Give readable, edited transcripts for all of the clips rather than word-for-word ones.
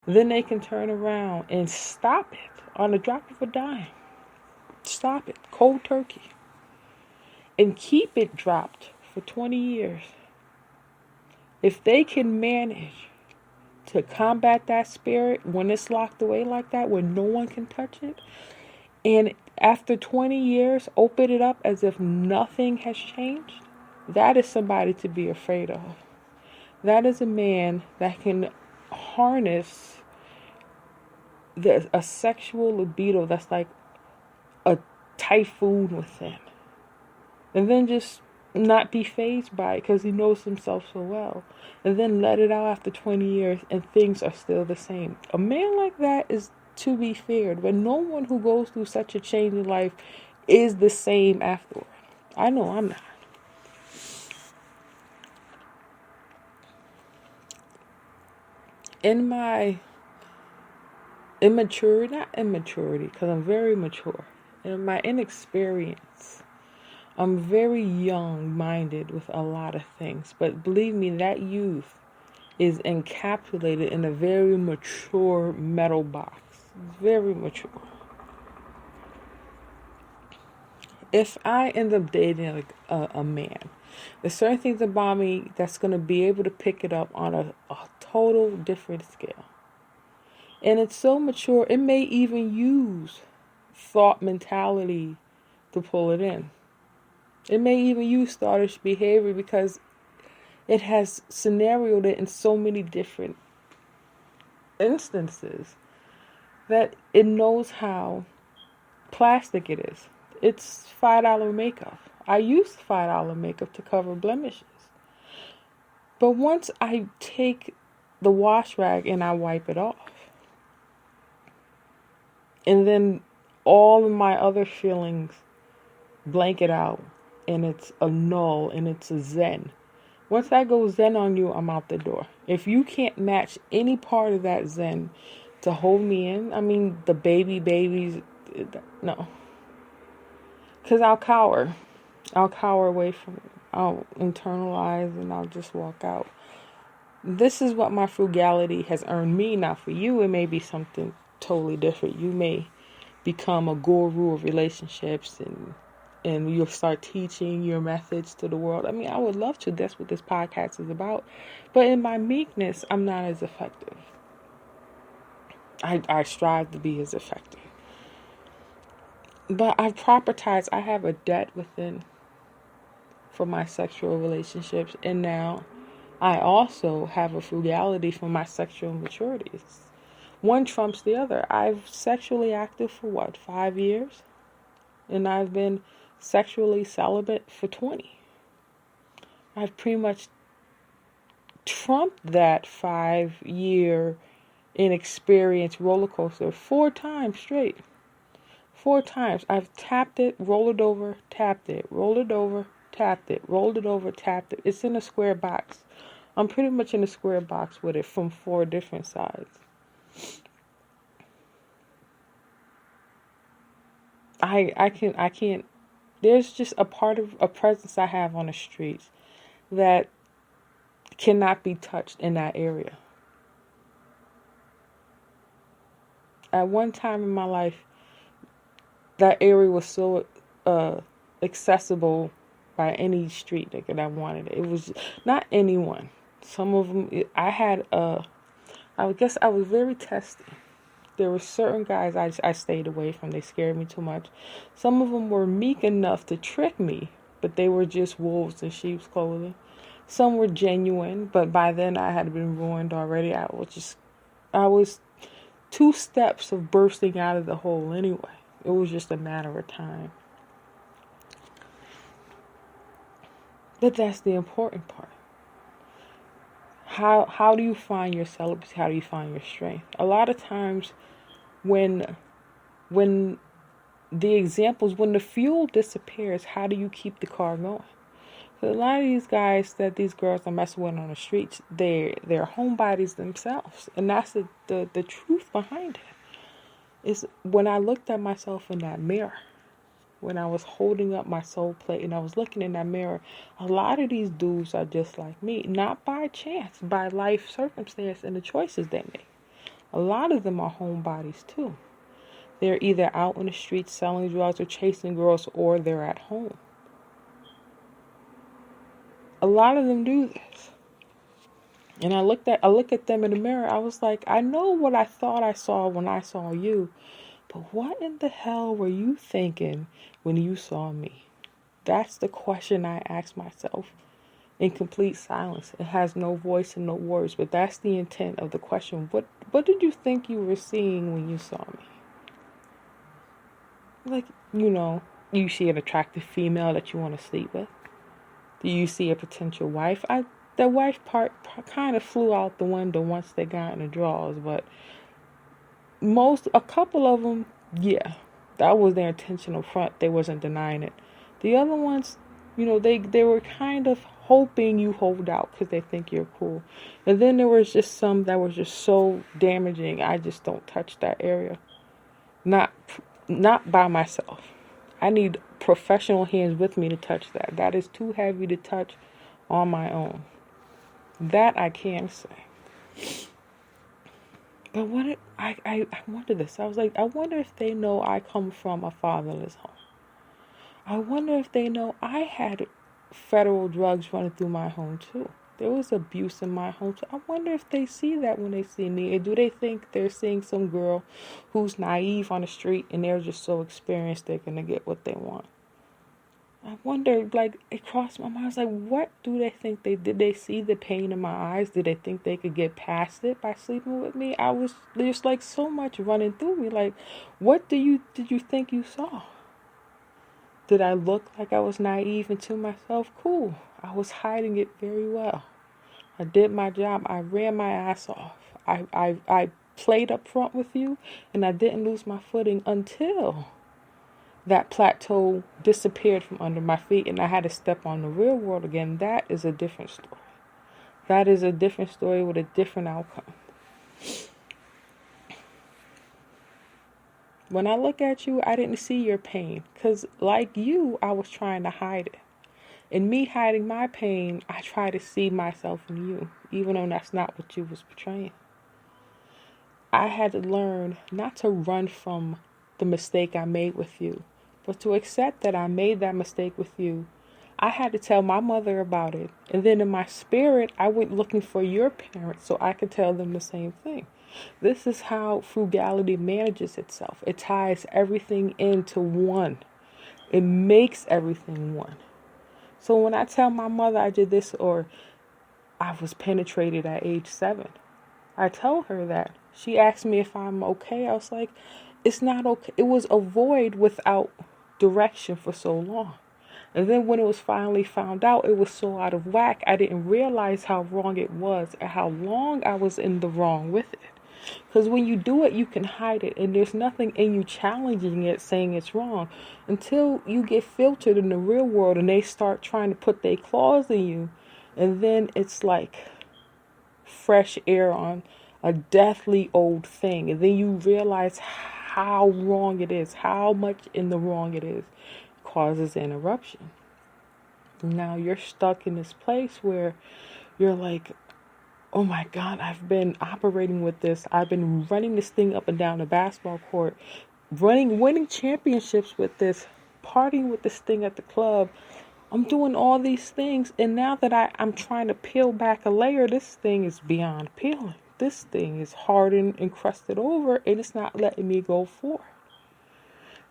then they can turn around and stop it on the drop of a dime. Stop it, cold turkey, and keep it dropped for 20 years. If they can manage to combat that spirit when it's locked away like that, where no one can touch it, and after 20 years, open it up as if nothing has changed, that is somebody to be afraid of. That is a man that can harness a sexual libido that's like a typhoon within. And then just not be fazed by it because he knows himself so well. And then let it out after 20 years and things are still the same. A man like that is to be feared. But no one who goes through such a change in life is the same afterward. I know I'm not. In my immaturity, not immaturity, because I'm very mature. In my inexperience, I'm very young-minded with a lot of things. But believe me, that youth is encapsulated in a very mature metal box. Very mature. If I end up dating like a man, there's certain things about me that's going to be able to pick it up on a total different scale. And it's so mature, it may even use thought mentality to pull it in. It may even use thoughtish behavior because it has scenarioed it in so many different instances that it knows how plastic it is. It's $5 makeup. I use $5 makeup to cover blemishes. But once I take the wash rag and I wipe it off, and then all of my other feelings blank it out, and it's a null and it's a zen. Once that goes zen on you, I'm out the door. If you can't match any part of that zen to hold me in, I mean, the babies, no. Because I'll cower. I'll cower away from it. I'll internalize and I'll just walk out. This is what my frugality has earned me. Now for you, it may be something totally different. You may become a guru of relationships and you'll start teaching your methods to the world. I mean, I would love to. That's what this podcast is about. But in my meekness, I'm not as effective. I strive to be as effective. But I've propertized. I have a debt within for my sexual relationships. And now I also have a frugality for my sexual maturities. One trumps the other. I've sexually active for 5 years? And I've been sexually celibate for 20. I've pretty much trumped that 5-year inexperienced roller coaster 4 times straight. 4 times. I've tapped it, rolled it over, tapped it, rolled it over, tapped it, rolled it over, tapped it. It's in a square box. I'm pretty much in a square box with it from 4 different sides. I can't, there's just a part of a presence I have on the streets that cannot be touched in that area. At one time in my life, that area was so accessible by any street nigga that wanted it. It was not anyone. Some of them, I guess I was very testy. There were certain guys I stayed away from. They scared me too much. Some of them were meek enough to trick me, but they were just wolves in sheep's clothing. Some were genuine, but by then I had been ruined already. I was 2 steps of bursting out of the hole anyway. It was just a matter of time. But that's the important part. How do you find your celibacy? How do you find your strength? A lot of times when the examples, when the fuel disappears, how do you keep the car going? So a lot of these guys that these girls are messing with on the streets, they're homebodies themselves. And that's the truth behind it. Is when I looked at myself in that mirror, when I was holding up my soul plate and I was looking in that mirror, a lot of these dudes are just like me. Not by chance, by life circumstance and the choices they make. A lot of them are homebodies too. They're either out on the streets selling drugs or chasing girls, or they're at home. A lot of them do this. And I look at them in the mirror. I was like, I know what I thought I saw when I saw you, but what in the hell were you thinking when you saw me? That's the question I ask myself in complete silence. It has no voice and no words, but that's the intent of the question. What did you think you were seeing when you saw me? Like, you see an attractive female that you want to sleep with? Do you see a potential wife? The wife part kind of flew out the window once they got in the drawers, but a couple of them, yeah, that was their intention up front. They wasn't denying it. The other ones, they were kind of hoping you hold out because they think you're cool. And then there was just some that was just so damaging. I just don't touch that area. Not by myself. I need professional hands with me to touch that. That is too heavy to touch on my own. That I can say. But I wonder this. I was like, I wonder if they know I come from a fatherless home. I wonder if they know I had federal drugs running through my home too. There was abuse in my home. So I wonder if they see that when they see me. Or do they think they're seeing some girl who's naive on the street and they're just so experienced they're going to get what they want? I wonder, it crossed my mind. I was like, what do they think did they see the pain in my eyes? Did they think they could get past it by sleeping with me? There's so much running through me. Like, what did you think you saw? Did I look like I was naive and to myself? Cool. I was hiding it very well. I did my job. I ran my ass off. I played up front with you, and I didn't lose my footing until that plateau disappeared from under my feet and I had to step on the real world again. That is a different story. That is a different story with a different outcome. When I look at you, I didn't see your pain because like you, I was trying to hide it. In me hiding my pain, I try to see myself in you, even though that's not what you was portraying. I had to learn not to run from the mistake I made with you, but to accept that I made that mistake with you. I had to tell my mother about it. And then in my spirit, I went looking for your parents so I could tell them the same thing. This is how frugality manages itself. It ties everything into one. It makes everything one. So when I tell my mother I did this or I was penetrated at age 7, I tell her that. She asked me if I'm okay. I was like, it's not okay. It was a void without direction for so long. And then when it was finally found out, it was so out of whack, I didn't realize how wrong it was and how long I was in the wrong with it. Because when you do it, you can hide it. And there's nothing in you challenging it, saying it's wrong. Until you get filtered in the real world and they start trying to put their claws in you. And then it's like fresh air on a deathly old thing. And then you realize how wrong it is, how much in the wrong it is. Causes an eruption. Now you're stuck in this place where you're like, oh my God, I've been operating with this. I've been running this thing up and down the basketball court, winning championships with this, partying with this thing at the club. I'm doing all these things. And now that I'm trying to peel back a layer, this thing is beyond peeling. This thing is hardened and crusted over and it's not letting me go forward.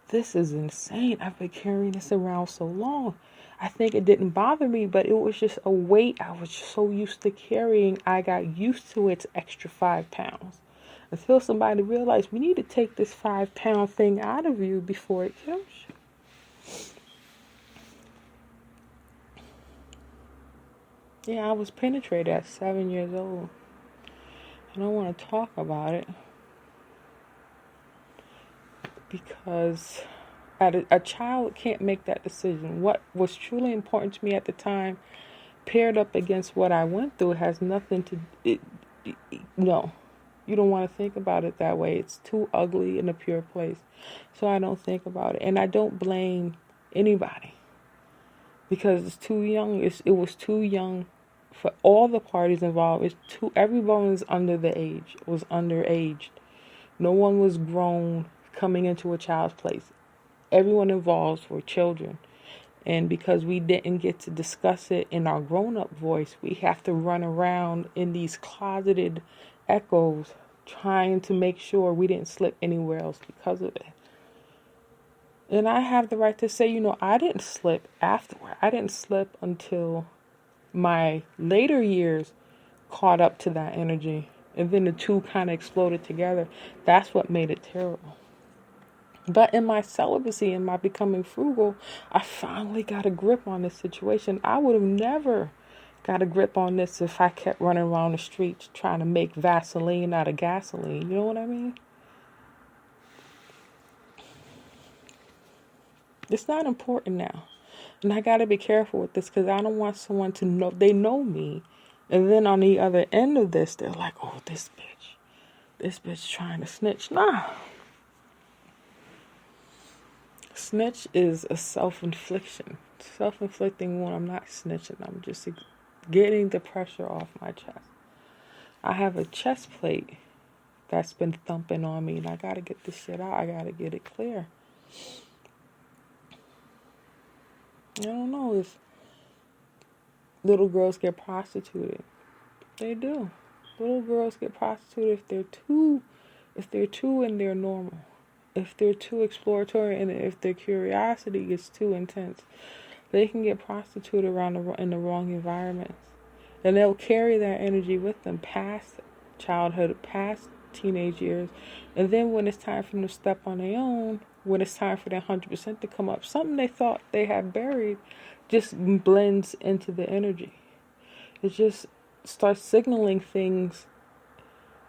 This is insane. I've been carrying this around so long. I think it didn't bother me, but it was just a weight I was so used to carrying. I got used to its extra 5 pounds. Until somebody realized we need to take this 5-pound thing out of you before it kills you. Yeah, I was penetrated at 7 years old. I don't want to talk about it. Because a child can't make that decision. What was truly important to me at the time, paired up against what I went through, has nothing to... No. You don't want to think about it that way. It's too ugly in a pure place. So I don't think about it. And I don't blame anybody. Because it's too young. It was too young for all the parties involved. Everyone was underaged. No one was grown coming into a child's place. Everyone involved were children. And because we didn't get to discuss it in our grown-up voice, we have to run around in these closeted echoes trying to make sure we didn't slip anywhere else because of it. And I have the right to say, I didn't slip afterward. I didn't slip until my later years caught up to that energy. And then the two kind of exploded together. That's what made it terrible. But in my celibacy and my becoming frugal, I finally got a grip on this situation. I would have never got a grip on this if I kept running around the streets trying to make Vaseline out of gasoline. You know what I mean? It's not important now. And I got to be careful with this because I don't want someone to know they know me. And then on the other end of this, they're like, oh, this bitch trying to snitch. Nah. Snitch is a self-infliction. Self-inflicting one, I'm not snitching. I'm just getting the pressure off my chest. I have a chest plate that's been thumping on me, and I got to get this shit out. I got to get it clear. I don't know if little girls get prostituted. They do. Little girls get prostituted if they're too in their normal. If they're too exploratory and if their curiosity gets too intense, they can get prostituted in the wrong environments. And they'll carry that energy with them past childhood, past teenage years. And then when it's time for them to step on their own, when it's time for their 100% to come up, something they thought they had buried just blends into the energy. It just starts signaling things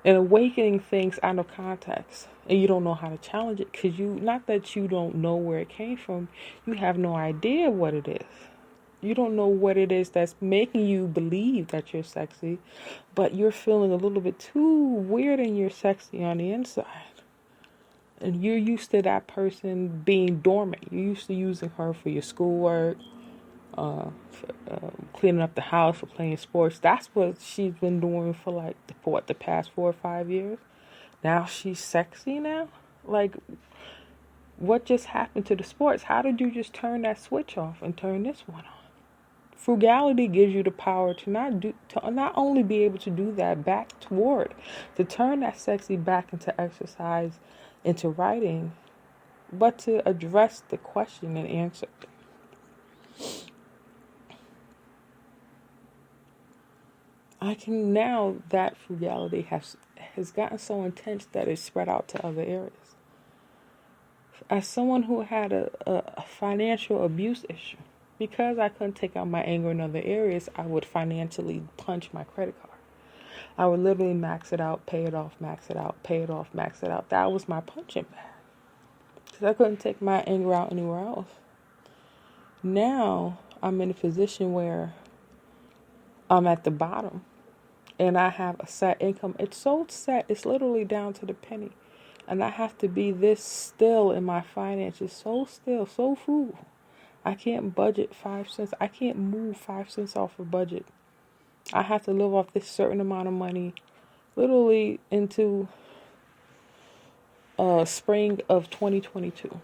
and awakening things out of context. And you don't know how to challenge it because not that you don't know where it came from, you have no idea what it is. You don't know what it is that's making you believe that you're sexy, but you're feeling a little bit too weird and you're sexy on the inside. And you're used to that person being dormant. You're used to using her for your schoolwork, cleaning up the house, for playing sports. That's what she's been doing for the past 4 or 5 years. Now she's sexy now? Like, what just happened to the sports? How did you just turn that switch off and turn this one on? Frugality gives you the power to not only be able to do that to turn that sexy back into exercise, into writing, but to address the question and answer. I can now that frugality has gotten so intense that it's spread out to other areas. As someone who had a financial abuse issue, because I couldn't take out my anger in other areas, I would financially punch my credit card. I would literally max it out, pay it off, max it out, pay it off, max it out. That was my punching bag. Because I couldn't take my anger out anywhere else. Now, I'm in a position where I'm at the bottom. And I have a set income. It's so set, it's literally down to the penny. And I have to be this still in my finances, so still, so frugal. I can't budget 5 cents. I can't move 5 cents off a budget. I have to live off this certain amount of money, literally into spring of 2022.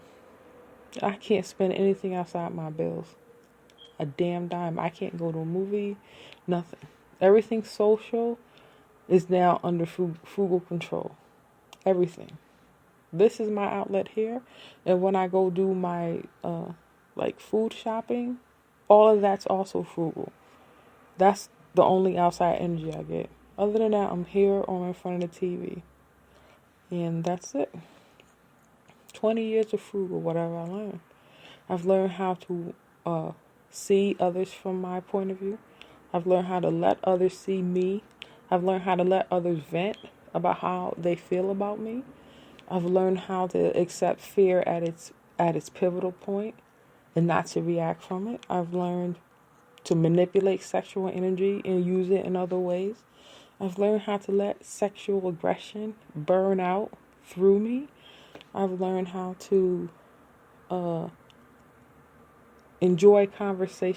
I can't spend anything outside my bills. A damn dime. I can't go to a movie, nothing. Everything social is now under frugal control. Everything. This is my outlet here. And when I go do my food shopping, all of that's also frugal. That's the only outside energy I get. Other than that, I'm here or in front of the TV. And that's it. 20 years of frugal, whatever I learned. I've learned how to see others from my point of view. I've learned how to let others see me. I've learned how to let others vent about how they feel about me. I've learned how to accept fear at its pivotal point and not to react from it. I've learned to manipulate sexual energy and use it in other ways. I've learned how to let sexual aggression burn out through me. I've learned how to enjoy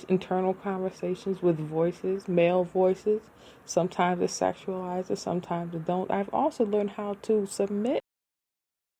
internal conversations with voices, male voices. Sometimes it sexualizes, sometimes it don't. I've also learned how to submit